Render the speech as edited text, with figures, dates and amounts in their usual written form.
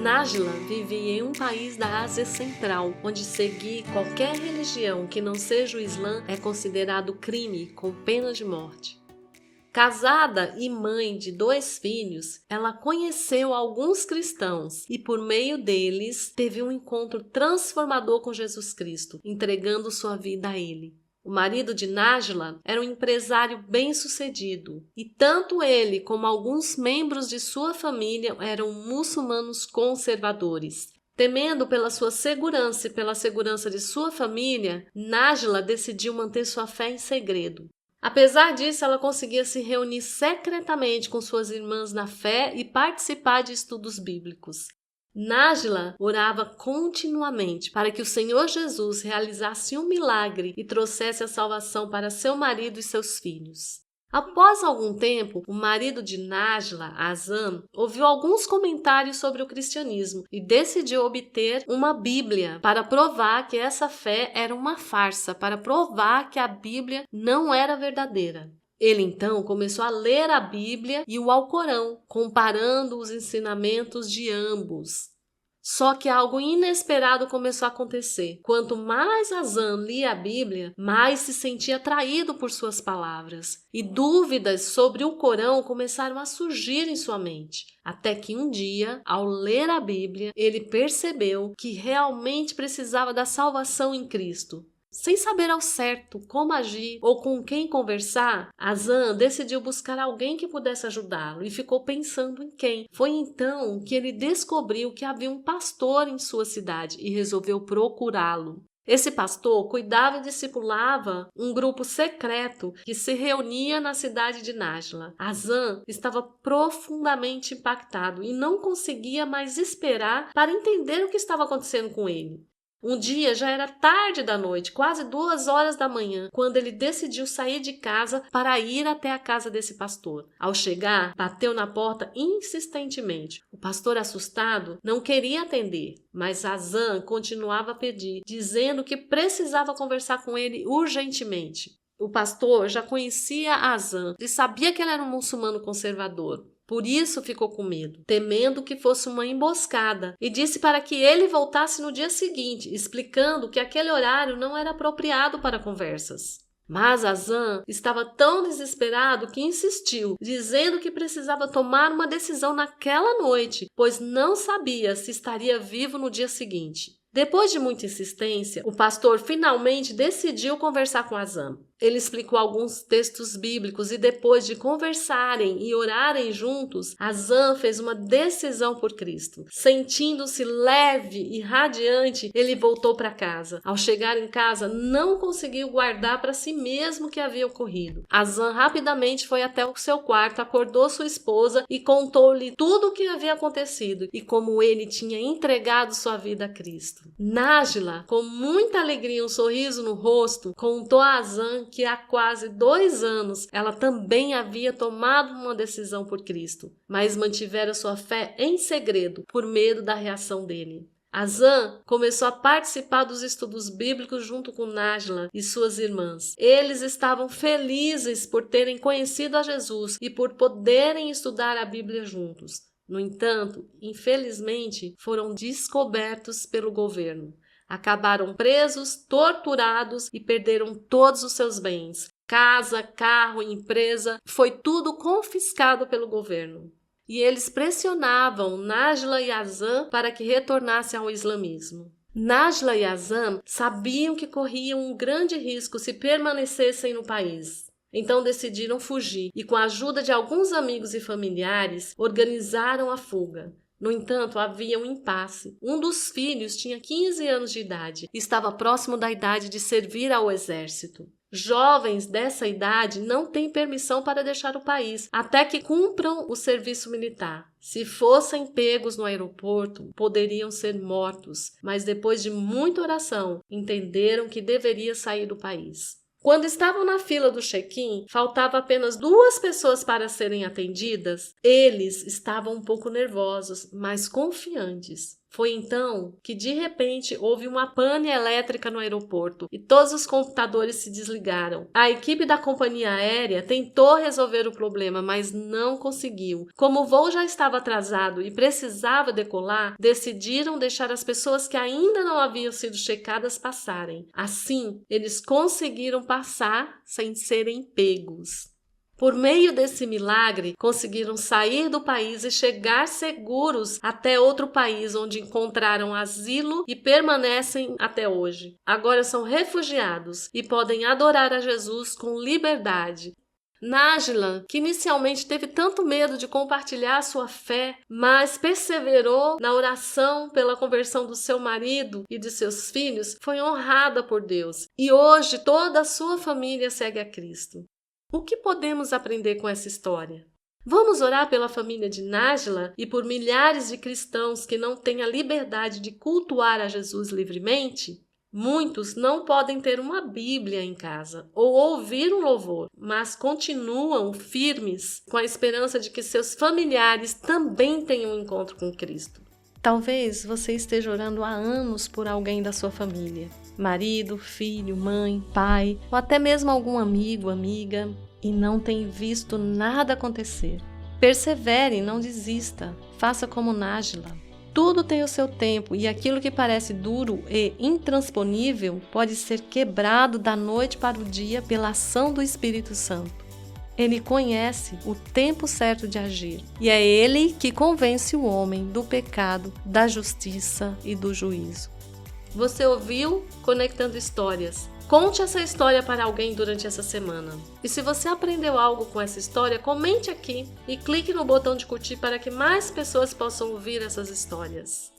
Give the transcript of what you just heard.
Nájila vivia em um país da Ásia Central, onde seguir qualquer religião que não seja o Islã é considerado crime com pena de morte. Casada e mãe de 2 filhos, ela conheceu alguns cristãos e por meio deles teve um encontro transformador com Jesus Cristo, entregando sua vida a ele. O marido de Nájila era um empresário bem-sucedido e tanto ele como alguns membros de sua família eram muçulmanos conservadores. Temendo pela sua segurança e pela segurança de sua família, Nájila decidiu manter sua fé em segredo. Apesar disso, ela conseguia se reunir secretamente com suas irmãs na fé e participar de estudos bíblicos. Nájila orava continuamente para que o Senhor Jesus realizasse um milagre e trouxesse a salvação para seu marido e seus filhos. Após algum tempo, o marido de Nájila, Azan, ouviu alguns comentários sobre o cristianismo e decidiu obter uma Bíblia para provar que essa fé era uma farsa, para provar que a Bíblia não era verdadeira. Ele então começou a ler a Bíblia e o Alcorão, comparando os ensinamentos de ambos. Só que algo inesperado começou a acontecer. Quanto mais Azan lia a Bíblia, mais se sentia atraído por suas palavras. E dúvidas sobre o Corão começaram a surgir em sua mente. Até que um dia, ao ler a Bíblia, ele percebeu que realmente precisava da salvação em Cristo. Sem saber ao certo como agir ou com quem conversar, Azan decidiu buscar alguém que pudesse ajudá-lo e ficou pensando em quem. Foi então que ele descobriu que havia um pastor em sua cidade e resolveu procurá-lo. Esse pastor cuidava e discipulava um grupo secreto que se reunia na cidade de Nájila. Azan estava profundamente impactado e não conseguia mais esperar para entender o que estava acontecendo com ele. Um dia já era tarde da noite, quase 2 horas da manhã, quando ele decidiu sair de casa para ir até a casa desse pastor. Ao chegar, bateu na porta insistentemente. O pastor, assustado, não queria atender, mas Azan continuava a pedir, dizendo que precisava conversar com ele urgentemente. O pastor já conhecia Azan e sabia que ele era um muçulmano conservador. Por isso ficou com medo, temendo que fosse uma emboscada, e disse para que ele voltasse no dia seguinte, explicando que aquele horário não era apropriado para conversas. Mas Azan estava tão desesperado que insistiu, dizendo que precisava tomar uma decisão naquela noite, pois não sabia se estaria vivo no dia seguinte. Depois de muita insistência, o pastor finalmente decidiu conversar com Azan. Ele explicou alguns textos bíblicos e depois de conversarem e orarem juntos, Azan fez uma decisão por Cristo. Sentindo-se leve e radiante, ele voltou para casa. Ao chegar em casa, não conseguiu guardar para si mesmo o que havia ocorrido. Azan rapidamente foi até o seu quarto, acordou sua esposa e contou-lhe tudo o que havia acontecido e como ele tinha entregado sua vida a Cristo. Nájila, com muita alegria e um sorriso no rosto, contou a Azan que há quase 2 anos ela também havia tomado uma decisão por Cristo, mas mantivera sua fé em segredo por medo da reação dele. Azan começou a participar dos estudos bíblicos junto com Nájila e suas irmãs. Eles estavam felizes por terem conhecido a Jesus e por poderem estudar a Bíblia juntos. No entanto, infelizmente, foram descobertos pelo governo. Acabaram presos, torturados e perderam todos os seus bens. Casa, carro, empresa, foi tudo confiscado pelo governo. E eles pressionavam Nájila e Azan para que retornassem ao islamismo. Nájila e Azan sabiam que corriam um grande risco se permanecessem no país. Então decidiram fugir e, com a ajuda de alguns amigos e familiares, organizaram a fuga. No entanto, havia um impasse. Um dos filhos tinha 15 anos de idade e estava próximo da idade de servir ao exército. Jovens dessa idade não têm permissão para deixar o país até que cumpram o serviço militar. Se fossem pegos no aeroporto, poderiam ser mortos, mas depois de muita oração, entenderam que deveria sair do país. Quando estavam na fila do check-in, faltava apenas 2 pessoas para serem atendidas. Eles estavam um pouco nervosos, mas confiantes. Foi então que de repente houve uma pane elétrica no aeroporto e todos os computadores se desligaram. A equipe da companhia aérea tentou resolver o problema, mas não conseguiu. Como o voo já estava atrasado e precisava decolar, decidiram deixar as pessoas que ainda não haviam sido checadas passarem. Assim, eles conseguiram passar sem serem pegos. Por meio desse milagre, conseguiram sair do país e chegar seguros até outro país, onde encontraram asilo e permanecem até hoje. Agora são refugiados e podem adorar a Jesus com liberdade. Nájila, que inicialmente teve tanto medo de compartilhar sua fé, mas perseverou na oração pela conversão do seu marido e de seus filhos, foi honrada por Deus. E hoje toda a sua família segue a Cristo. O que podemos aprender com essa história? Vamos orar pela família de Nájila e por milhares de cristãos que não têm a liberdade de cultuar a Jesus livremente? Muitos não podem ter uma Bíblia em casa ou ouvir um louvor, mas continuam firmes com a esperança de que seus familiares também tenham um encontro com Cristo. Talvez você esteja orando há anos por alguém da sua família. Marido, filho, mãe, pai, ou até mesmo algum amigo, amiga, e não tem visto nada acontecer. Persevere, não desista, faça como Nájila. Tudo tem o seu tempo e aquilo que parece duro e intransponível pode ser quebrado da noite para o dia pela ação do Espírito Santo. Ele conhece o tempo certo de agir e é Ele que convence o homem do pecado, da justiça e do juízo. Você ouviu Conectando Histórias? Conte essa história para alguém durante essa semana. E se você aprendeu algo com essa história, comente aqui e clique no botão de curtir para que mais pessoas possam ouvir essas histórias.